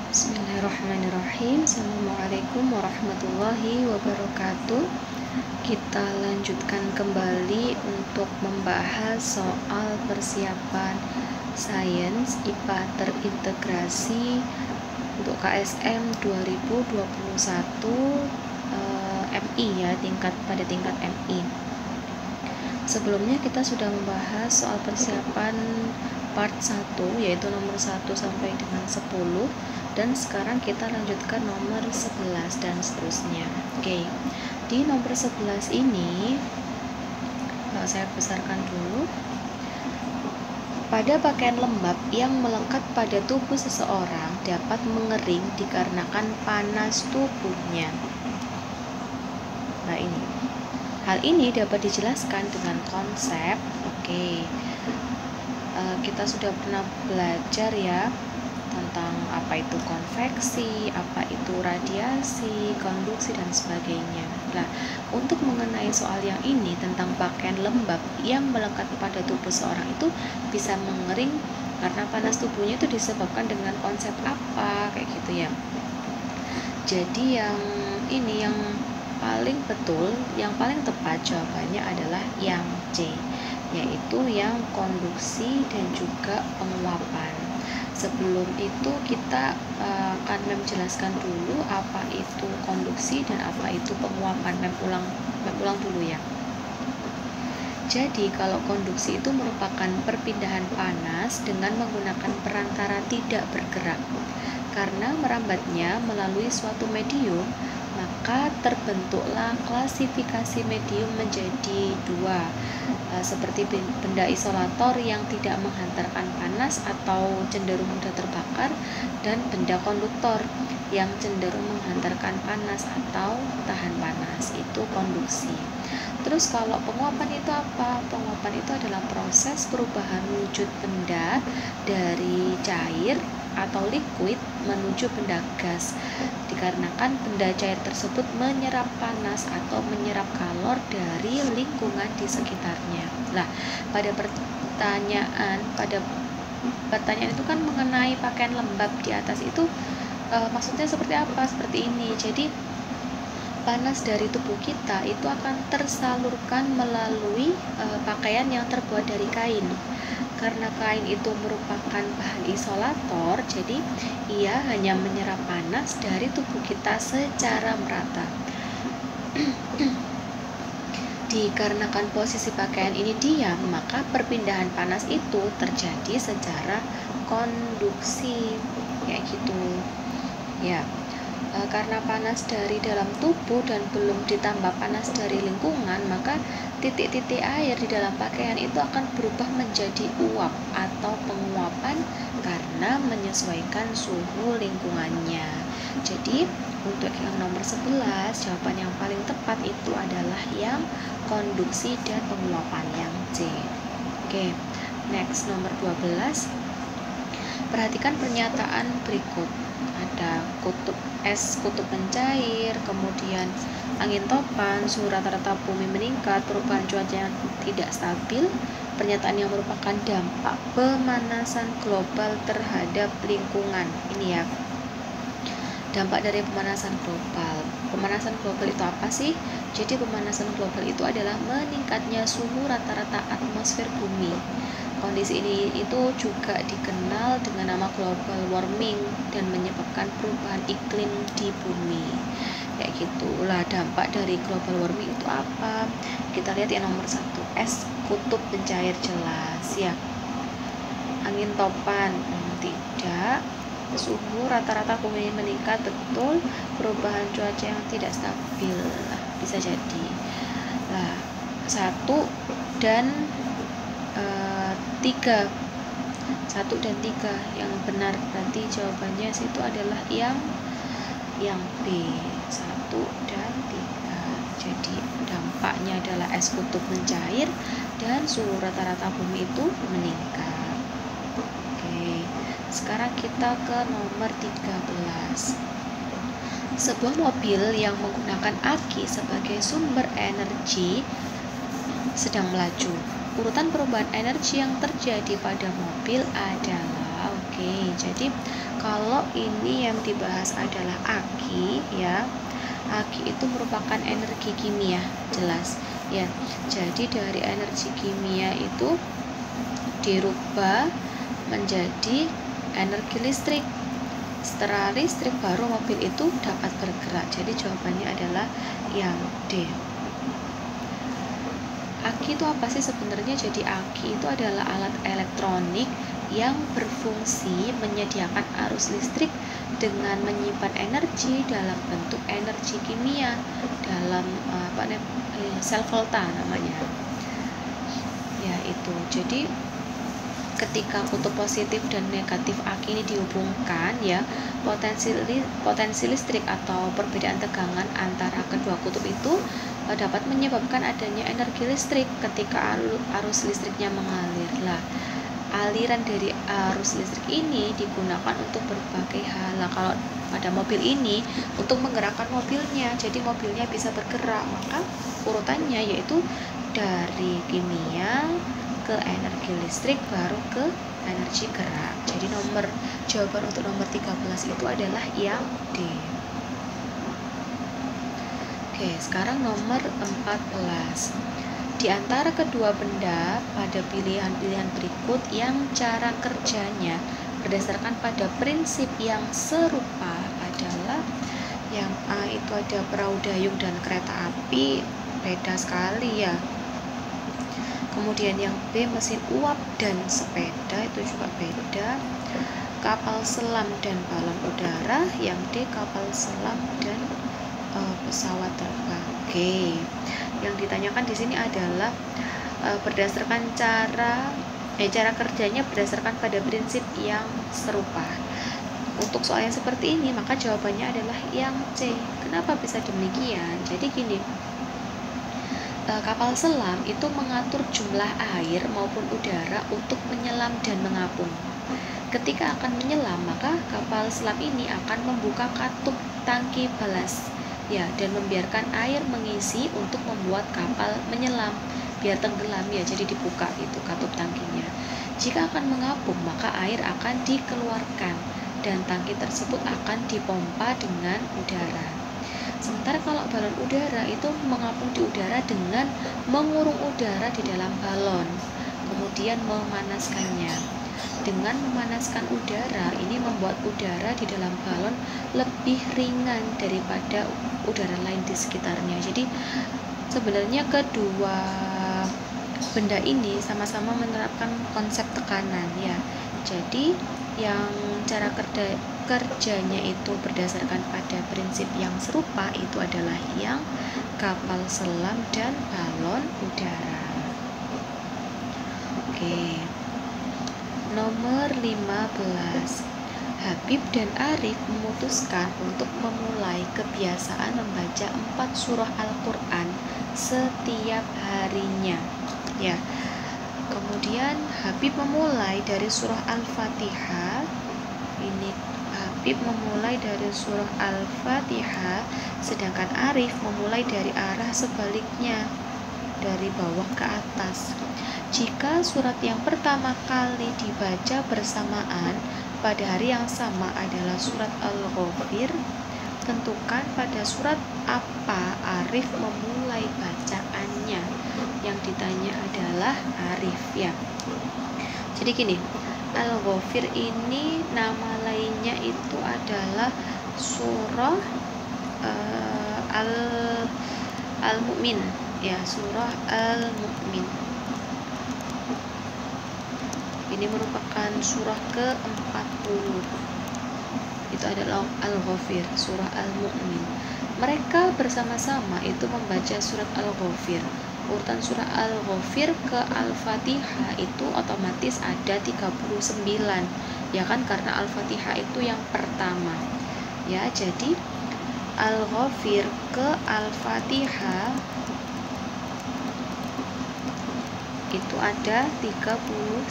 Bismillahirrahmanirrahim. Assalamualaikum warahmatullahi wabarakatuh. Kita lanjutkan kembali untuk membahas soal persiapan sains IPA terintegrasi untuk KSM 2021 MI ya, pada tingkat MI. Sebelumnya kita sudah membahas soal persiapan part 1 yaitu nomor 1 sampai dengan 10, dan sekarang kita lanjutkan nomor 11 dan seterusnya. Oke. Di nomor 11 ini saya besarkan dulu. Pada pakaian lembab yang melekat pada tubuh seseorang dapat mengering dikarenakan panas tubuhnya. Nah, ini. Hal ini dapat dijelaskan dengan konsep. Kita sudah pernah belajar ya tentang apa itu konveksi, apa itu radiasi, konduksi, dan sebagainya. Nah, untuk mengenai soal yang ini tentang pakaian lembab yang melekat pada tubuh seorang itu bisa mengering karena panas tubuhnya itu disebabkan dengan konsep apa, kayak gitu ya. Jadi yang ini yang paling betul, yang paling tepat jawabannya adalah yang C, yaitu yang konduksi dan juga penguapan. Sebelum itu kita akan menjelaskan dulu apa itu konduksi dan apa itu penguapan. Ulang dulu ya. Jadi kalau konduksi itu merupakan perpindahan panas dengan menggunakan perantara tidak bergerak. Karena merambatnya melalui suatu medium, maka terbentuklah klasifikasi medium menjadi dua, seperti benda isolator yang tidak menghantarkan panas atau cenderung mudah terbakar, dan benda konduktor yang cenderung menghantarkan panas atau tahan panas. Itu konduksi. Terus kalau penguapan itu apa? Penguapan itu adalah proses perubahan wujud benda dari cair atau liquid menuju benda gas, dikarenakan benda cair tersebut menyerap panas atau menyerap kalor dari lingkungan di sekitarnya. Nah, pada pertanyaan itu kan mengenai pakaian lembab di atas itu maksudnya seperti apa? Seperti ini. Jadi panas dari tubuh kita itu akan tersalurkan melalui pakaian yang terbuat dari kain. Karena kain itu merupakan bahan isolator, jadi ia hanya menyerap panas dari tubuh kita secara merata. Dikarenakan posisi pakaian ini diam, maka perpindahan panas itu terjadi secara konduksi, kayak gitu ya. Karena panas dari dalam tubuh dan belum ditambah panas dari lingkungan, maka titik-titik air di dalam pakaian itu akan berubah menjadi uap atau penguapan karena menyesuaikan suhu lingkungannya. Jadi untuk yang nomor 11, jawaban yang paling tepat itu adalah yang konduksi dan penguapan, yang C. Oke, next nomor 12. Perhatikan pernyataan berikut. Ada kutub mencair, kemudian angin topan, suhu rata-rata bumi meningkat, perubahan cuaca yang tidak stabil, pernyataan yang merupakan dampak pemanasan global terhadap lingkungan. Ini ya, dampak dari pemanasan global. Pemanasan global itu apa sih? Jadi pemanasan global itu adalah meningkatnya suhu rata-rata atmosfer bumi. Kondisi ini itu juga dikenal dengan nama global warming dan menyebabkan perubahan iklim di bumi. Kayak gitulah dampak dari global warming itu apa? Kita lihat yang nomor 1, es kutub mencair, jelas ya. Angin topan, tidak. Suhu rata-rata bumi meningkat, betul. Perubahan cuaca yang tidak stabil, bisa jadi. Nah, 1 dan 3, 1 dan 3 yang benar, berarti jawabannya situ adalah yang B, 1 dan 3. Jadi dampaknya adalah es kutub mencair dan suhu rata-rata bumi itu meningkat. Oke, sekarang kita ke nomor 13. Sebuah mobil yang menggunakan aki sebagai sumber energi sedang melaju. Urutan perubahan energi yang terjadi pada mobil adalah Oke, jadi kalau ini yang dibahas adalah Aki ya. Aki itu merupakan energi kimia, jelas ya. Jadi dari energi kimia itu dirubah menjadi energi listrik. Setelah listrik baru mobil itu dapat bergerak. Jadi jawabannya adalah yang D. Aki itu apa sih sebenarnya? Jadi aki itu adalah alat elektronik yang berfungsi menyediakan arus listrik dengan menyimpan energi dalam bentuk energi kimia dalam sel volta namanya. Ya itu. Jadi ketika kutub positif dan negatif aki ini dihubungkan ya, potensi listrik atau perbedaan tegangan antara kedua kutub itu dapat menyebabkan adanya energi listrik ketika arus listriknya mengalir. Lah, aliran dari arus listrik ini digunakan untuk berbagai hal. Nah, kalau pada mobil ini untuk menggerakkan mobilnya, jadi mobilnya bisa bergerak, maka urutannya yaitu dari kimia ke energi listrik baru ke energi gerak. Jadi jawaban untuk nomor 13 itu adalah yang D. Oke, sekarang nomor 14. Di antara kedua benda pada pilihan-pilihan berikut yang cara kerjanya berdasarkan pada prinsip yang serupa adalah yang A itu ada perahu dayung dan kereta api, beda sekali ya. Kemudian yang B mesin uap dan sepeda, itu juga beda. Kapal selam dan balon udara, yang D kapal selam dan pesawat terbang. Oke. Yang ditanyakan di sini adalah berdasarkan cara kerjanya berdasarkan pada prinsip yang serupa. Untuk soal yang seperti ini, maka jawabannya adalah yang C. Kenapa bisa demikian? Jadi gini, kapal selam itu mengatur jumlah air maupun udara untuk menyelam dan mengapung. Ketika akan menyelam, maka kapal selam ini akan membuka katup tangki balas ya, dan membiarkan air mengisi untuk membuat kapal menyelam biar tenggelam ya, jadi dibuka itu katup tangkinya. Jika akan mengapung, maka air akan dikeluarkan dan tangki tersebut akan dipompa dengan udara. Sementara kalau balon udara itu mengapung di udara dengan mengurung udara di dalam balon, kemudian memanaskannya. Dengan memanaskan udara, ini membuat udara di dalam balon lebih ringan daripada udara lain di sekitarnya. Jadi sebenarnya kedua benda ini sama-sama menerapkan konsep tekanan ya. Jadi yang cara kerjanya itu berdasarkan pada prinsip yang serupa itu adalah yang kapal selam dan balon udara. Oke. Nomor 15. Habib dan Arif memutuskan untuk memulai kebiasaan membaca 4 surah Al-Quran setiap harinya. Ya. Kemudian Habib memulai dari surah Al-Fatihah. Ini Habib memulai dari surah Al-Fatihah, sedangkan Arif memulai dari arah sebaliknya, dari bawah ke atas. Jika surat yang pertama kali dibaca bersamaan pada hari yang sama adalah surat Al-Ghafir, tentukan pada surat apa Arif memulai bacaannya. Yang ditanya adalah Arif ya. Jadi gini, Al-Ghafir ini nama lainnya itu adalah surah Al-Mu'min ya, surah Al-Mu'min. Ini merupakan surah ke-40. Itu adalah Al-Ghafir, surah Al-Mu'min. Mereka bersama-sama itu membaca surat Al-Ghafir. Urutan surah Al-Ghafir ke Al-Fatihah itu otomatis ada 39. Ya kan, karena Al-Fatihah itu yang pertama. Ya, jadi Al-Ghafir ke Al-Fatihah itu ada 39.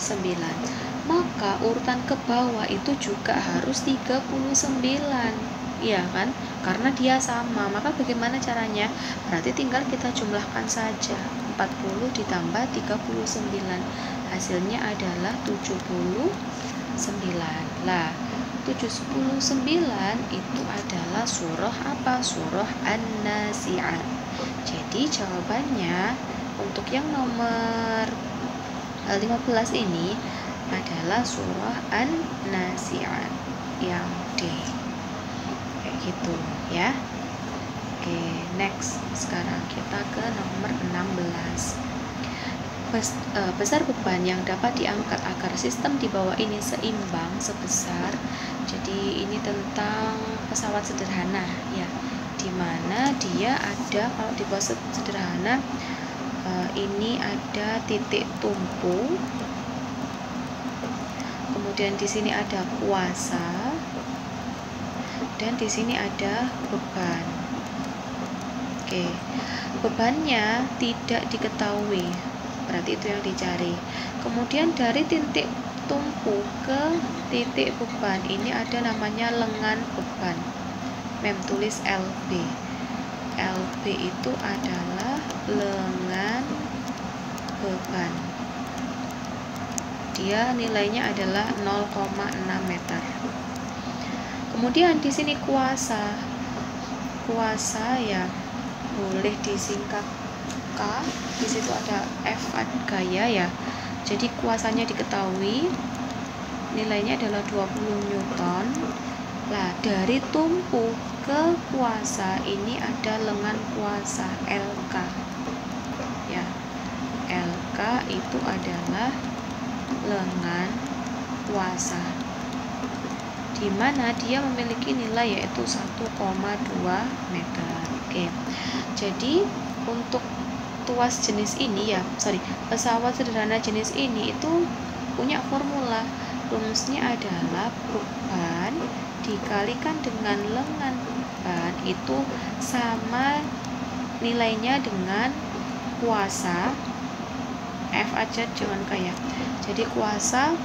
Maka urutan ke bawah itu juga harus 39. Iya kan? Karena dia sama. Maka bagaimana caranya? Berarti tinggal kita jumlahkan saja. 40 ditambah 39. Hasilnya adalah 70. Lah 79 itu adalah surah apa? Surah An-Nazi'at. Jadi jawabannya untuk yang nomor 15 ini adalah surah An-Nazi'at yang D. Kayak gitu ya. Oke, next. Sekarang kita ke nomor 16. Besar beban yang dapat diangkat agar sistem di bawah ini seimbang sebesar. Jadi ini tentang pesawat sederhana ya, dimana dia ada, kalau di bawah sederhana ini ada titik tumpu, kemudian di sini ada kuasa, dan di sini ada beban. Oke, bebannya tidak diketahui, berarti itu yang dicari. Kemudian dari titik tumpu ke titik beban ini ada namanya lengan beban. Mem tulis LB. LB itu adalah lengan beban. Dia nilainya adalah 0,6 meter. Kemudian di sini kuasa. Kuasa ya boleh disingkat K. Di situ ada F gaya ya. Jadi kuasanya diketahui, nilainya adalah 20 Newton. Lah dari tumpu ke kuasa ini ada lengan kuasa LK ya. LK itu adalah lengan kuasa, di mana dia memiliki nilai yaitu 1,2 meter. Oke, jadi untuk tuas jenis ini ya, pesawat sederhana jenis ini itu punya formula. Rumusnya adalah beban dikalikan dengan lengan beban itu sama nilainya dengan kuasa. F aja jangan kayak. Jadi kuasa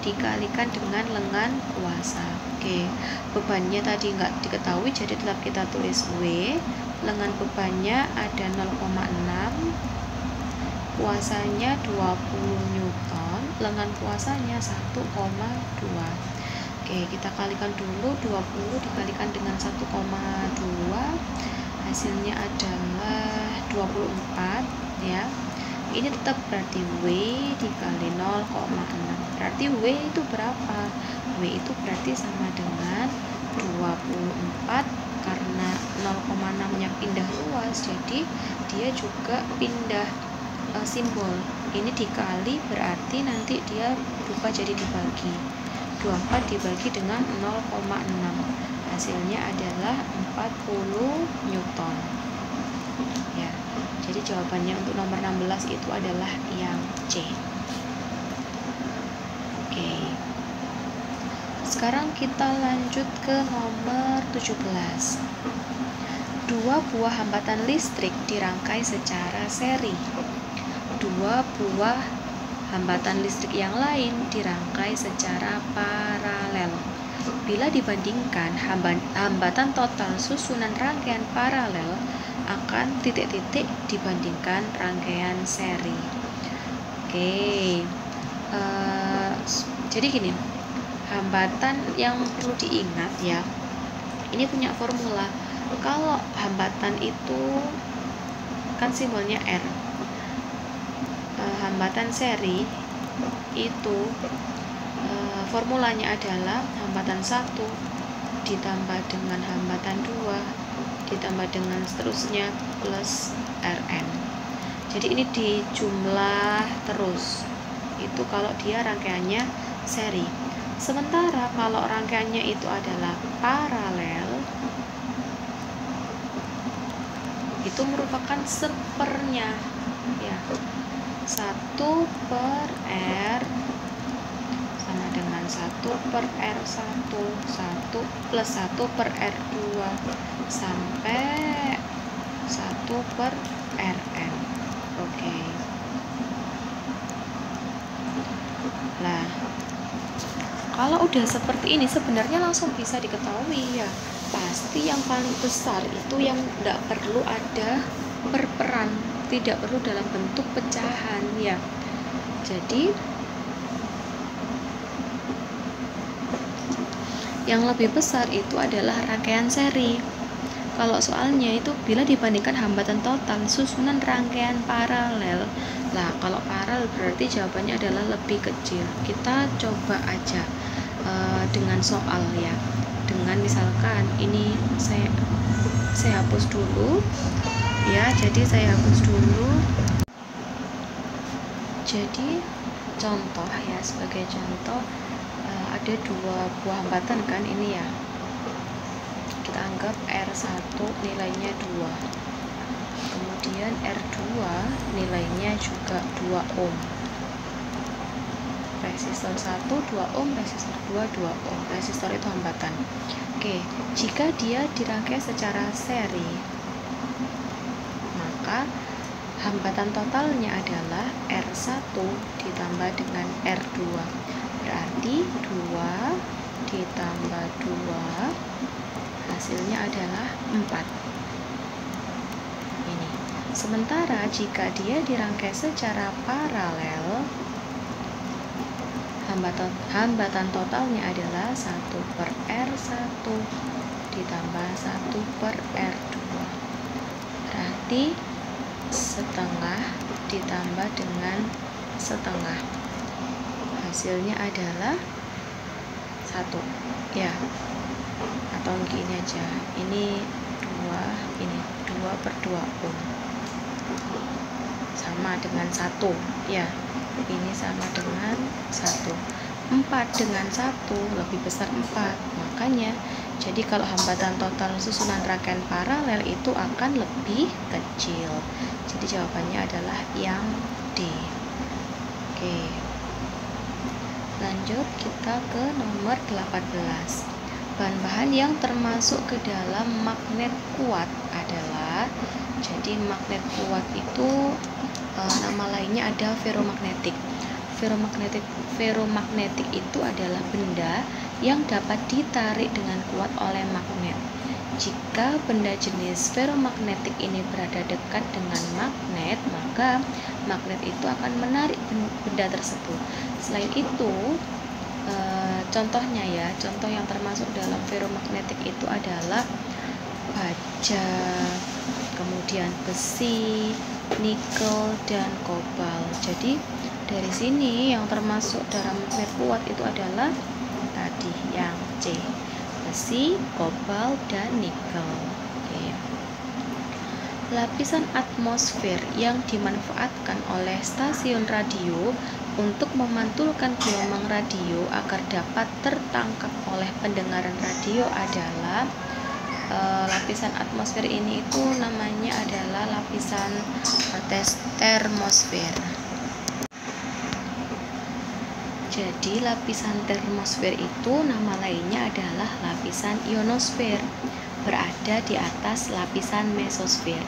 dikalikan dengan lengan kuasa. Oke, bebannya tadi nggak diketahui, jadi tetap kita tulis W. Lengan bebannya ada 0,6, kuasanya 20 Newton, lengan kuasanya 1,2. Oke, kita kalikan dulu, 20 dikalikan dengan 1,2, hasilnya adalah 24 ya. Ini tetap berarti W dikali 0,6. Berarti W itu berapa? W itu berarti sama dengan 24, karena 0,6 nya pindah ruas, jadi dia juga pindah simbol. Ini dikali berarti nanti dia berubah jadi dibagi. 24 dibagi dengan 0,6, hasilnya adalah 40 Newton ya. Jadi jawabannya untuk nomor 16 itu adalah yang C. Oke. Sekarang kita lanjut ke nomor 17. Dua buah hambatan listrik dirangkai secara seri. Dua buah hambatan listrik yang lain dirangkai secara paralel. Bila dibandingkan hambatan total susunan rangkaian paralel akan titik-titik dibandingkan rangkaian seri. Oke, jadi gini, hambatan yang perlu diingat ya, ini punya formula. Kalau hambatan itu kan simbolnya R, hambatan seri itu formulanya adalah hambatan 1 ditambah dengan hambatan 2 ditambah dengan seterusnya plus Rn. Jadi ini dijumlah terus, itu kalau dia rangkaiannya seri. Sementara kalau rangkaiannya itu adalah paralel, itu merupakan sepernya ya. 1 per R sama dengan 1 per R1, 1 plus 1 per R2 sampai 1 per Rn. Oke. Nah, kalau udah seperti ini sebenarnya langsung bisa diketahui ya, pasti yang paling besar itu yang tidak perlu ada perperan, tidak perlu dalam bentuk pecahan ya. Jadi Yang lebih besar itu adalah rangkaian seri. Kalau soalnya itu bila dibandingkan hambatan total susunan rangkaian paralel. Nah, kalau paralel berarti jawabannya adalah lebih kecil. Kita coba aja dengan soal ya. Dengan misalkan ini saya hapus dulu ya. Jadi saya hapus dulu. Jadi contoh ya, sebagai contoh ada dua buah hambatan kan ini ya. Kita anggap R1 nilainya 2, kemudian R2 nilainya juga 2 ohm, resistor 1 2 ohm, resistor 2 2 ohm. Resistor itu hambatan. Oke, jika dia dirangkai secara seri, maka hambatan totalnya adalah R1 ditambah dengan R2, berarti 2 ditambah 2 hasilnya adalah 4. Ini. Sementara jika dia dirangkai secara paralel, hambatan totalnya adalah 1/R1 ditambah 1/R2. Berarti setengah ditambah dengan setengah. Hasilnya adalah 1. Ya. Atau gini aja, ini 2, ini 2/2 ohm sama dengan 1 ya, ini sama dengan 1. 4 dengan 1 lebih besar 4, makanya jadi kalau hambatan total susunan rangkaian paralel itu akan lebih kecil. Jadi jawabannya adalah yang D. Oke, lanjut kita ke nomor 18. Bahan-bahan yang termasuk ke dalam magnet kuat adalah, jadi magnet kuat itu nama lainnya ada ferromagnetik. Ferromagnetik itu adalah benda yang dapat ditarik dengan kuat oleh magnet. Jika benda jenis ferromagnetik ini berada dekat dengan magnet, maka magnet itu akan menarik benda tersebut. Selain itu, contohnya ya, contoh yang termasuk dalam ferromagnetik itu adalah baja, kemudian besi, nikel, dan kobalt. Jadi dari sini yang termasuk dalam magnet kuat itu adalah tadi yang C, besi, kobalt, dan nikel. Oke. Lapisan atmosfer yang dimanfaatkan oleh stasiun radio untuk memantulkan gelombang radio agar dapat tertangkap oleh pendengaran radio adalah lapisan atmosfer ini itu namanya adalah lapisan termosfer. Jadi lapisan termosfer itu nama lainnya adalah lapisan ionosfer, berada di atas lapisan mesosfer.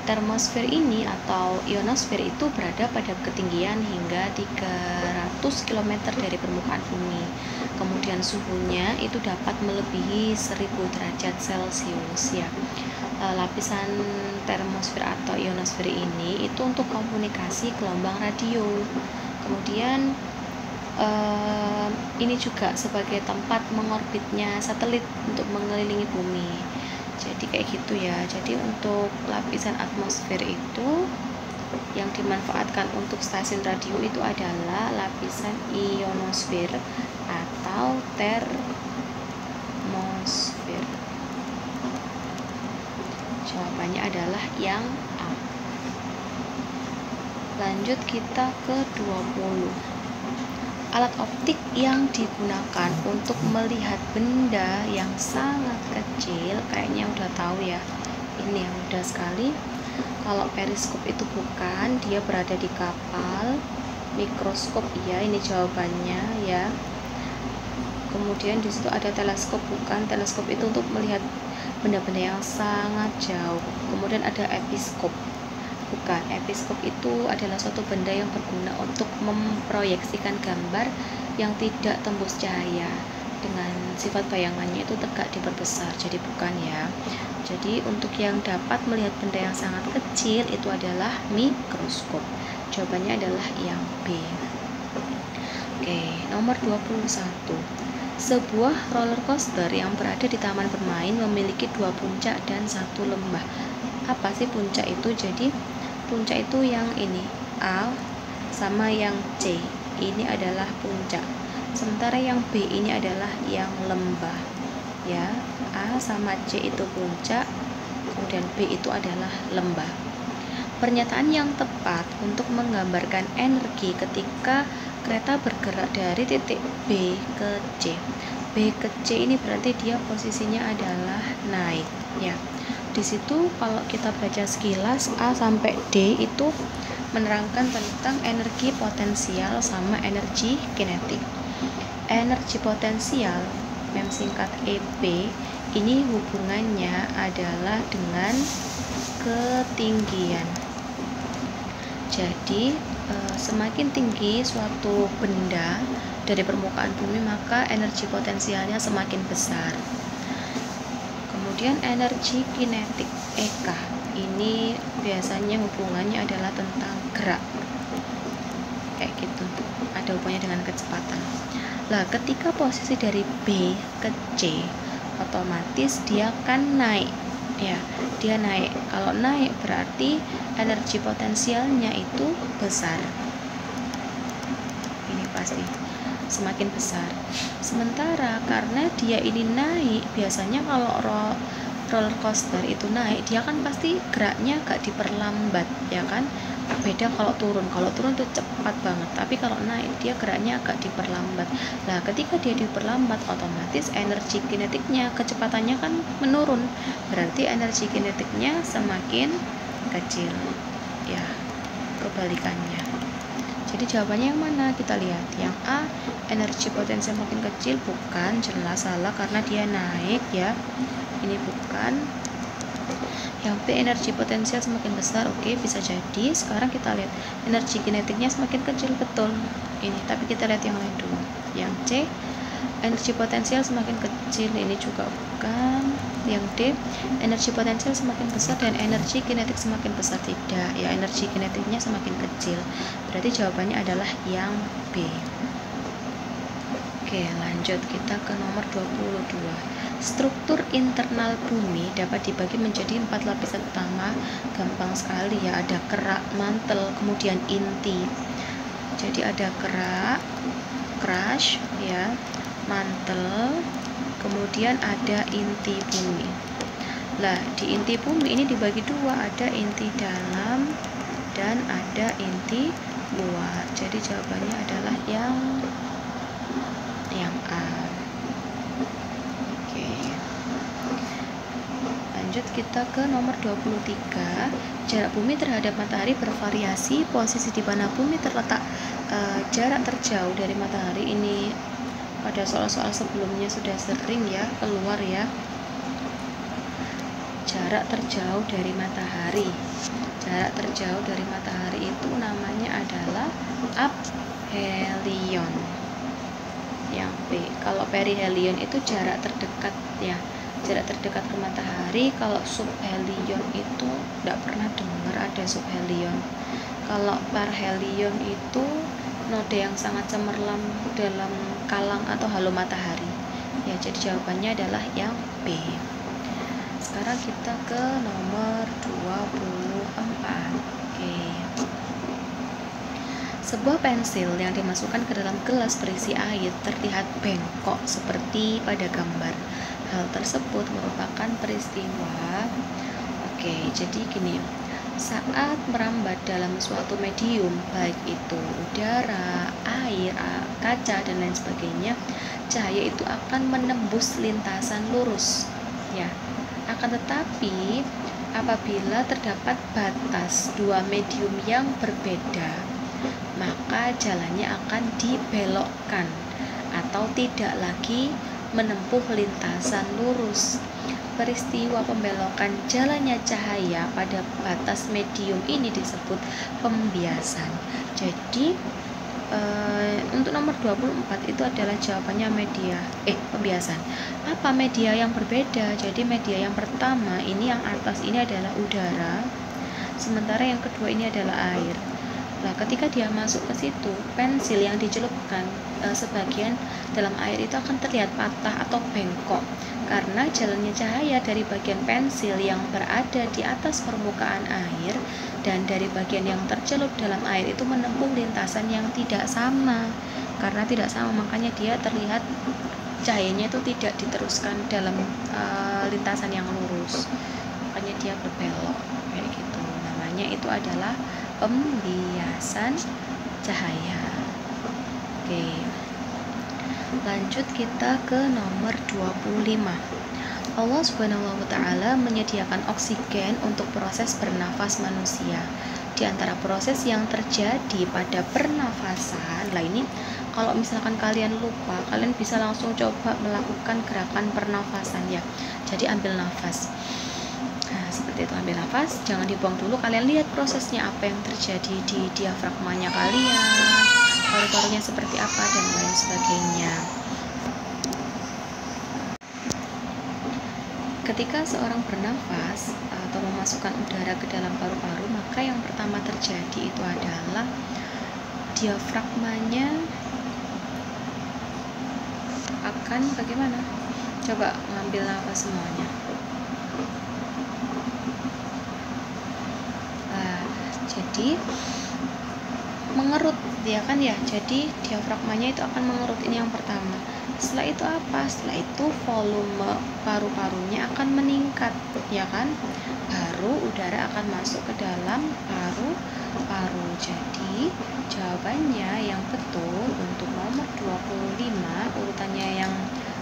Termosfer ini atau ionosfer itu berada pada ketinggian hingga 300 km dari permukaan bumi. Kemudian suhunya itu dapat melebihi 1000 derajat Celcius ya. Lapisan termosfer atau ionosfer ini itu untuk komunikasi gelombang radio. Kemudian ini juga sebagai tempat mengorbitnya satelit untuk mengelilingi bumi. Jadi kayak gitu ya. Jadi untuk lapisan atmosfer itu yang dimanfaatkan untuk stasiun radio itu adalah lapisan ionosfer atau termosfer. Jawabannya adalah yang A. Lanjut kita ke 20. Alat optik yang digunakan untuk melihat benda yang sangat kecil, kayaknya udah tahu ya, ini yang mudah sekali. Kalau periskop itu bukan, dia berada di kapal. Mikroskop ya, ini jawabannya ya. Kemudian di situ ada teleskop, bukan, teleskop itu untuk melihat benda-benda yang sangat jauh. Kemudian ada episkop, bukan, episkop itu adalah suatu benda yang berguna untuk memproyeksikan gambar yang tidak tembus cahaya dengan sifat bayangannya itu tegak diperbesar, jadi bukan ya. Jadi untuk yang dapat melihat benda yang sangat kecil itu adalah mikroskop. Jawabannya adalah yang B. Oke, nomor 21. Sebuah roller coaster yang berada di taman bermain memiliki 2 puncak dan 1 lembah. Apa sih puncak itu? Jadi puncak itu yang ini A sama yang C, ini adalah puncak. Sementara yang B ini adalah yang lembah. Ya, A sama C itu puncak, kemudian B itu adalah lembah. Pernyataan yang tepat untuk menggambarkan energi ketika kereta bergerak dari titik B ke C. B ke C ini berarti dia posisinya adalah naik, ya. Di situ kalau kita baca sekilas A sampai D itu menerangkan tentang energi potensial sama energi kinetik. Energi potensial, mem singkat EP, ini hubungannya adalah dengan ketinggian. Jadi semakin tinggi suatu benda dari permukaan bumi, maka energi potensialnya semakin besar. Kemudian energi kinetik EK, ini biasanya hubungannya adalah tentang gerak, kayak gitu, ada hubungannya dengan kecepatan. Lah, ketika posisi dari B ke C, otomatis dia kan naik, ya, dia naik. Kalau naik berarti energi potensialnya itu besar, ini pasti semakin besar. Sementara karena dia ini naik, biasanya kalau roller coaster itu naik, dia kan pasti geraknya agak diperlambat, ya kan. Beda kalau turun tuh cepat banget, tapi kalau naik dia geraknya agak diperlambat. Nah, ketika dia diperlambat, otomatis energi kinetiknya, kecepatannya kan menurun, berarti energi kinetiknya semakin kecil, ya, kebalikannya. Jadi jawabannya yang mana? Kita lihat yang A, energi potensial makin kecil. Bukan, jelas salah karena dia naik, ya, ini bukan. Yang B, energi potensial semakin besar. Oke, bisa jadi. Sekarang kita lihat energi kinetiknya semakin kecil, betul ini, tapi kita lihat yang lain dulu. Yang C, energi potensial semakin kecil, ini juga bukan. Yang D, energi potensial semakin besar dan energi kinetik semakin besar. Tidak, ya, energi kinetiknya semakin kecil, berarti jawabannya adalah yang B. Oke, lanjut kita ke nomor 22. Struktur internal bumi dapat dibagi menjadi 4 lapisan utama. Gampang sekali, ya, ada kerak, mantel, kemudian inti. Jadi ada kerak, crush, ya, mantel, kemudian ada inti bumi. Lah, di inti bumi ini dibagi dua, ada inti dalam dan ada inti luar. Jadi jawabannya adalah yang A. Oke. Lanjut kita ke nomor 23. Jarak bumi terhadap matahari bervariasi. Posisi di mana bumi terletak, jarak terjauh dari matahari ini pada soal-soal sebelumnya sudah sering, ya, keluar, ya. Jarak terjauh dari matahari. Jarak terjauh dari matahari itu namanya adalah aphelion. Yang B. Kalau perihelion itu jarak terdekat, ya, jarak terdekat ke matahari. Kalau subhelion itu tidak pernah dengar ada subhelion. Kalau parhelion itu node yang sangat cemerlang dalam kalang atau halo matahari, ya. Jadi jawabannya adalah yang B. Sekarang kita ke nomor 24. Oke. Sebuah pensil yang dimasukkan ke dalam gelas berisi air terlihat bengkok seperti pada gambar. Hal tersebut merupakan peristiwa. Oke, jadi gini, saat merambat dalam suatu medium, baik itu udara, air, kaca, dan lain sebagainya, cahaya itu akan menembus lintasan lurus, ya. Akan tetapi apabila terdapat batas dua medium yang berbeda, maka jalannya akan dibelokkan atau tidak lagi menempuh lintasan lurus. Peristiwa pembelokan jalannya cahaya pada batas medium ini disebut pembiasan. Jadi untuk nomor 24 itu adalah jawabannya pembiasan. Apa media yang berbeda? Jadi media yang pertama ini, yang atas ini adalah udara, sementara yang kedua ini adalah air. Nah, ketika dia masuk ke situ, pensil yang dicelupkan sebagian dalam air itu akan terlihat patah atau bengkok karena jalannya cahaya dari bagian pensil yang berada di atas permukaan air dan dari bagian yang tercelup dalam air itu menempuh lintasan yang tidak sama. Karena tidak sama, makanya dia terlihat cahayanya itu tidak diteruskan dalam lintasan yang lurus, makanya dia berbelok kayak gitu. Namanya itu adalah pembiasan cahaya. Oke, lanjut kita ke nomor 25. Allah Subhanahu wa ta'ala menyediakan oksigen untuk proses bernafas manusia. Di antara proses yang terjadi pada pernafasan, lah ini kalau misalkan kalian lupa, kalian bisa langsung coba melakukan gerakan pernafasan ya. Jadi ambil nafas. Nah, seperti itu, ambil nafas, jangan dibuang dulu. Kalian lihat prosesnya apa yang terjadi di diafragmanya kalian, paru-parunya seperti apa dan lain sebagainya. Ketika seorang bernafas atau memasukkan udara ke dalam paru-paru, maka yang pertama terjadi itu adalah diafragmanya akan bagaimana? Coba ngambil nafas semuanya. Jadi mengerut ya kan ya, jadi diafragmanya itu akan mengerut, ini yang pertama. Setelah itu apa? Setelah itu volume paru-parunya akan meningkat ya kan, baru udara akan masuk ke dalam paru-paru. Jadi jawabannya yang betul untuk nomor 25 urutannya yang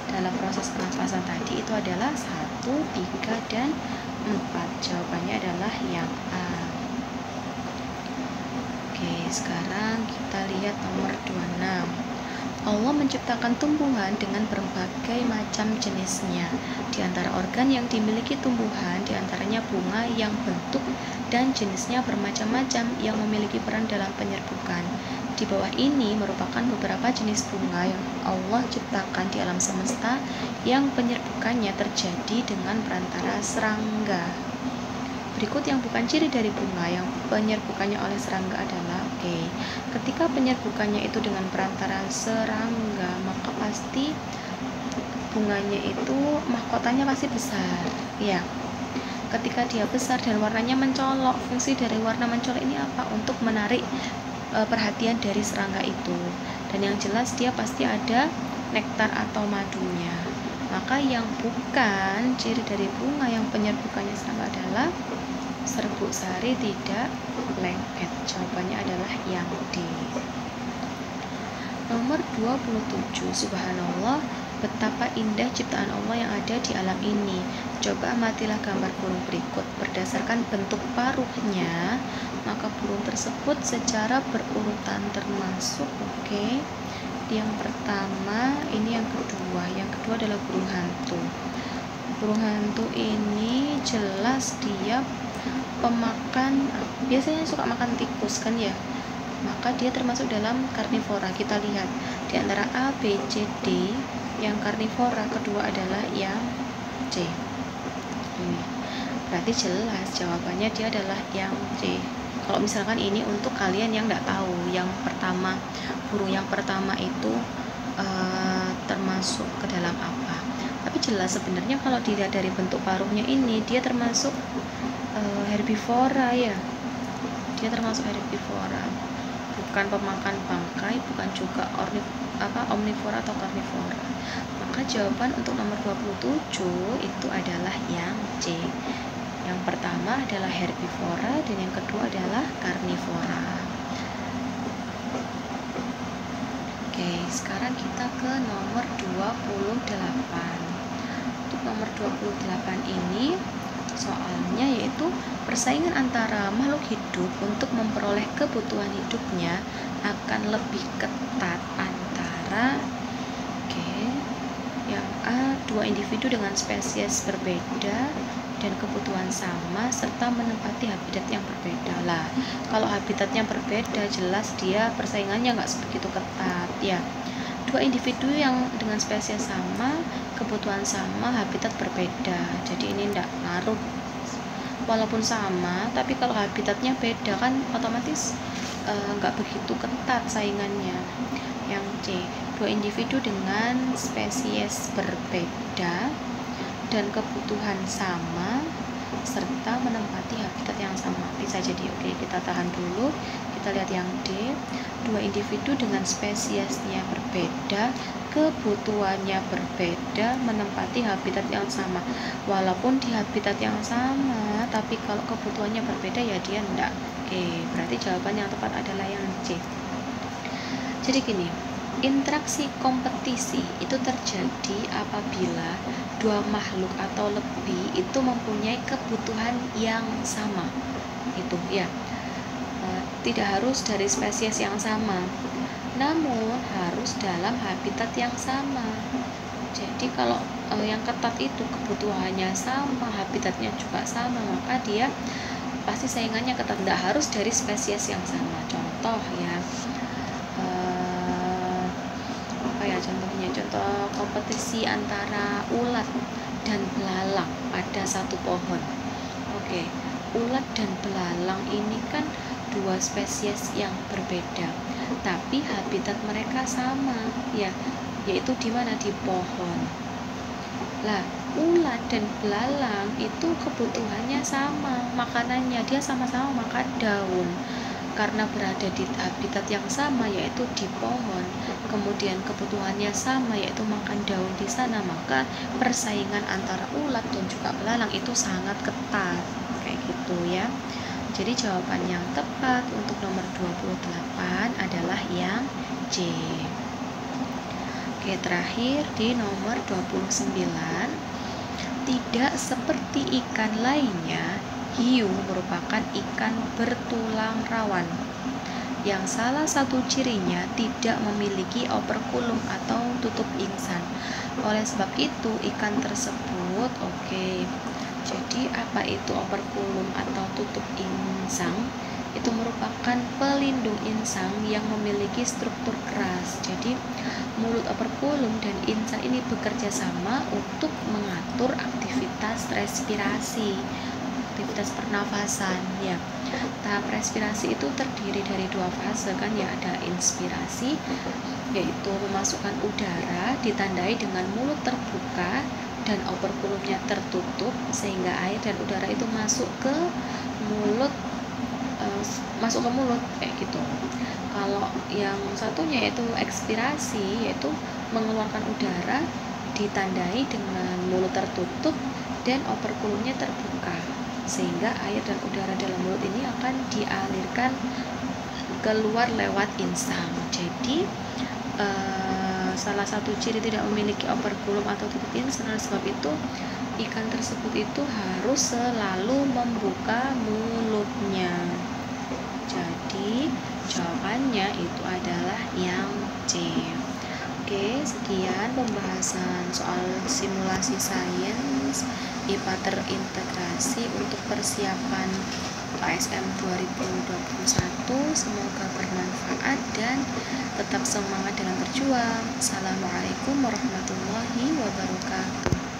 dalam proses pernafasan tadi itu adalah 1, 3, dan 4. Jawabannya adalah yang A. Oke, sekarang kita lihat nomor 26. Allah menciptakan tumbuhan dengan berbagai macam jenisnya. Di antara organ yang dimiliki tumbuhan, di antaranya bunga yang bentuk dan jenisnya bermacam-macam yang memiliki peran dalam penyerbukan. Di bawah ini merupakan beberapa jenis bunga yang Allah ciptakan di alam semesta yang penyerbukannya terjadi dengan perantara serangga. Berikut yang bukan ciri dari bunga yang penyerbukannya oleh serangga adalah ketika penyerbukannya itu dengan perantara serangga, maka pasti bunganya itu mahkotanya pasti besar ya. Ketika dia besar dan warnanya mencolok, fungsi dari warna mencolok ini apa? Untuk menarik perhatian dari serangga itu. Dan yang jelas dia pasti ada nektar atau madunya. Maka yang bukan ciri dari bunga yang penyerbukannya serangga adalah serbuk sari tidak lengket. Jawabannya adalah yang D. Nomor 27. Subhanallah, betapa indah ciptaan Allah yang ada di alam ini. Coba amatilah gambar burung berikut. Berdasarkan bentuk paruhnya, maka burung tersebut secara berurutan termasuk yang pertama, ini yang kedua. Yang kedua adalah burung hantu. Burung hantu ini jelas dia pemakan, biasanya suka makan tikus kan ya, maka dia termasuk dalam karnivora. Kita lihat di antara A, B, C, D, yang karnivora kedua adalah yang C. Ini berarti jelas jawabannya dia adalah yang C. Kalau misalkan ini untuk kalian yang nggak tahu, yang pertama, burung yang pertama itu termasuk ke dalam apa, tapi jelas sebenarnya kalau dilihat dari bentuk paruhnya ini, dia termasuk herbivora ya, dia termasuk herbivora, bukan pemakan bangkai, bukan juga omnivora atau karnivora. Maka jawaban untuk nomor 27 itu adalah yang C. Yang pertama adalah herbivora dan yang kedua adalah karnivora. Oke, sekarang kita ke nomor 28. Untuk nomor 28 ini soalnya yaitu persaingan antara makhluk hidup untuk memperoleh kebutuhan hidupnya akan lebih ketat antara yang A, dua individu dengan spesies berbeda dan kebutuhan sama serta menempati habitat yang berbeda. Lah, kalau habitatnya berbeda jelas dia persaingannya nggak sebegitu ketat ya. Dua individu yang dengan spesies sama, kebutuhan sama, habitat berbeda, jadi ini tidak ngaruh. Walaupun sama, tapi kalau habitatnya beda kan otomatis nggak begitu ketat saingannya. Yang C, dua individu dengan spesies berbeda dan kebutuhan sama serta menempati habitat yang sama. Bisa jadi. Oke, kita tahan dulu. Kita lihat yang D, dua individu dengan spesiesnya berbeda, kebutuhannya berbeda, menempati habitat yang sama. Walaupun di habitat yang sama, tapi kalau kebutuhannya berbeda ya dia enggak. Oke, berarti jawaban yang tepat adalah yang C. Jadi gini, interaksi kompetisi itu terjadi apabila dua makhluk atau lebih itu mempunyai kebutuhan yang sama. Itu ya. Tidak harus dari spesies yang sama, namun harus dalam habitat yang sama. Jadi kalau yang ketat itu kebutuhannya sama, habitatnya juga sama, maka dia pasti saingannya ketat. Tidak harus dari spesies yang sama. Contoh ya, contohnya contoh kompetisi antara ulat dan belalang pada satu pohon. Oke, ulat dan belalang ini kan dua spesies yang berbeda, tapi habitat mereka sama ya, yaitu di mana? Di pohon. Lah, ulat dan belalang itu kebutuhannya sama, makanannya dia sama-sama makan daun. Karena berada di habitat yang sama, yaitu di pohon, kemudian kebutuhannya sama, yaitu makan daun di sana, maka persaingan antara ulat dan juga belalang itu sangat ketat, kayak gitu ya. Jadi jawaban yang tepat untuk nomor 28 adalah yang C. Oke, terakhir di nomor 29. Tidak seperti ikan lainnya, hiu merupakan ikan bertulang rawan yang salah satu cirinya tidak memiliki operkulum atau tutup insang. Oleh sebab itu ikan tersebut, jadi apa itu operkulum atau tutup insang? Itu merupakan pelindung insang yang memiliki struktur keras. Jadi mulut operkulum dan insang ini bekerja sama untuk mengatur aktivitas respirasi, aktivitas pernafasan ya. Tahap respirasi itu terdiri dari dua fase kan ya, ada inspirasi yaitu memasukkan udara ditandai dengan mulut terbuka dan operkulumnya tertutup sehingga air dan udara itu masuk ke mulut kayak gitu. Kalau yang satunya yaitu ekspirasi, yaitu mengeluarkan udara ditandai dengan mulut tertutup dan operkulumnya terbuka sehingga air dan udara dalam mulut ini akan dialirkan keluar lewat insang. Jadi salah satu ciri tidak memiliki operkulum atau tutup insang, sebab itu ikan tersebut itu harus selalu membuka mulutnya. Jadi jawabannya itu adalah yang C. Oke, sekian pembahasan soal simulasi sains IPA terintegrasi untuk persiapan ASM 2021. Semoga bermanfaat dan tetap semangat dalam berjuang. Assalamualaikum warahmatullahi wabarakatuh.